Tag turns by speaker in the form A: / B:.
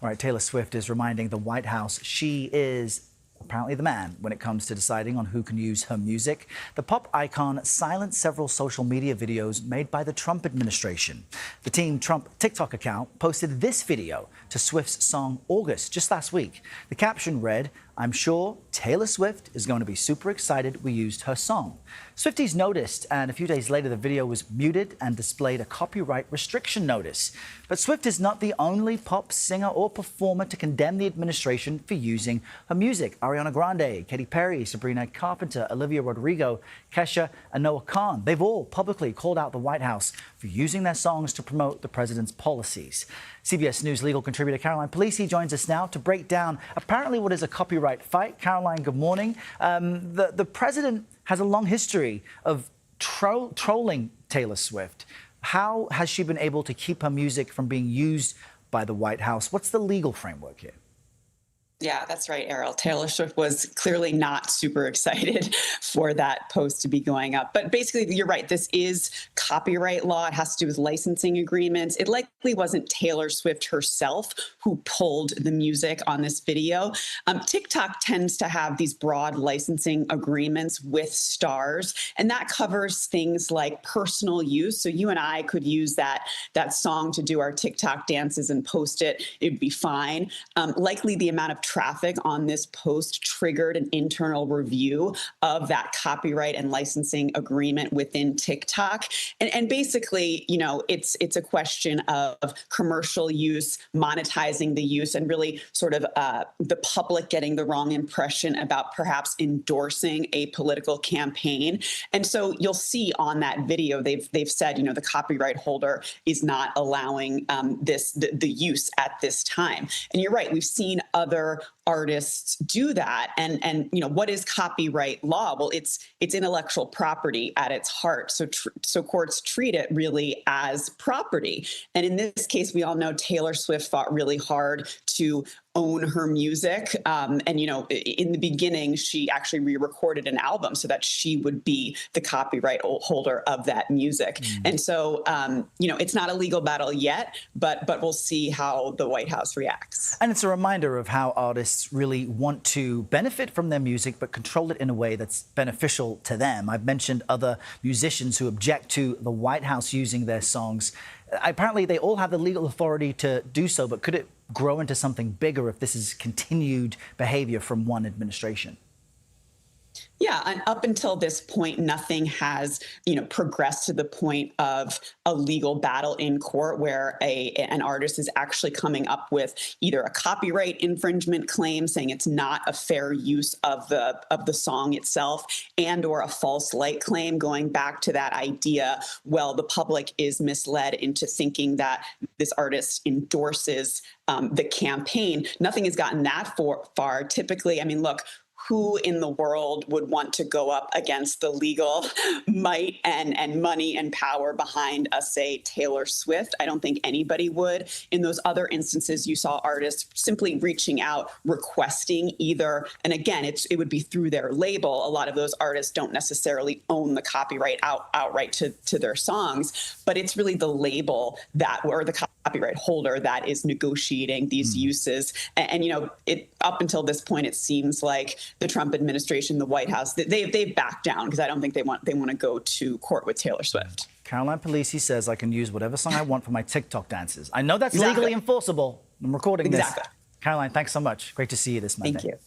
A: All right, Taylor Swift is reminding the White House she is apparently the man when it comes to deciding on who can use her music. The pop icon silenced several social media videos made by the Trump administration. The Team Trump TikTok account posted this video to Swift's song August just last week. The caption read, "I'm sure Taylor Swift is going to be super excited we used her song." Swifties noticed, and a few days later the video was muted and displayed a copyright restriction notice. But Swift is not the only pop singer or performer to condemn the administration for using her music. Ariana Grande, Katy Perry, Sabrina Carpenter, Olivia Rodrigo, Kesha, and Noah Khan. They've all publicly called out the White House for using their songs to promote the president's policies. CBS News legal contributor Caroline Polisi joins us now to break down apparently what is a copyright fight. Caroline, good morning. The president has a long history of trolling Taylor Swift. How has she been able to keep her music from being used by the White House? What's the legal framework here?
B: Yeah, that's right, Errol. Taylor Swift was clearly not super excited for that post to be going up. But basically, you're right. This is copyright law. It has to do with licensing agreements. It likely wasn't Taylor Swift herself who pulled the music on this video. TikTok tends to have these broad licensing agreements with stars, and that covers things like personal use. So you and I could use that song to do our TikTok dances and post it. It would be fine. Likely the amount of traffic on this post triggered an internal review of that copyright and licensing agreement within TikTok. And basically, you know, it's a question of commercial use, monetizing the use, and really sort of the public getting the wrong impression about perhaps endorsing a political campaign. And so you'll see on that video, they've said, you know, the copyright holder is not allowing the use at this time. And you're right, we've seen other artists do that. And you know, what is copyright law? Well, it's intellectual property at its heart. So courts treat it really as property. And in this case, we all know Taylor Swift fought really hard to own her music. And, you know, in the beginning, she actually re-recorded an album so that she would be the copyright holder of that music. And so, you know, it's not a legal battle yet, but we'll see how the White House reacts.
A: And it's a reminder of how artists really want to benefit from their music, but control it in a way that's beneficial to them. I've mentioned other musicians who object to the White House using their songs. Apparently, they all have the legal authority to do so, but could it grow into something bigger if this is continued behavior from one administration?
B: Yeah, and up until this point, nothing has, you know, progressed to the point of a legal battle in court where an artist is actually coming up with either a copyright infringement claim saying it's not a fair use of the song itself, and or a false light claim going back to that idea, well, the public is misled into thinking that this artist endorses the campaign. Nothing has gotten that far. Typically, I mean, look, who in the world would want to go up against the legal might and money and power behind, say, Taylor Swift? I don't think anybody would. In those other instances, you saw artists simply reaching out, requesting either, and again, it would be through their label. A lot of those artists don't necessarily own the copyright outright to their songs, but it's really the label or the copyright holder that is negotiating these uses. And you know, up until this point, it seems like the Trump administration, the White House, they've backed down because I don't think they want to go to court with Taylor Swift.
A: Caroline Polisi says I can use whatever song I want for my TikTok dances. I know that's legally enforceable. I'm recording this. Caroline, thanks so much. Great to see you this Monday.
B: Thank you.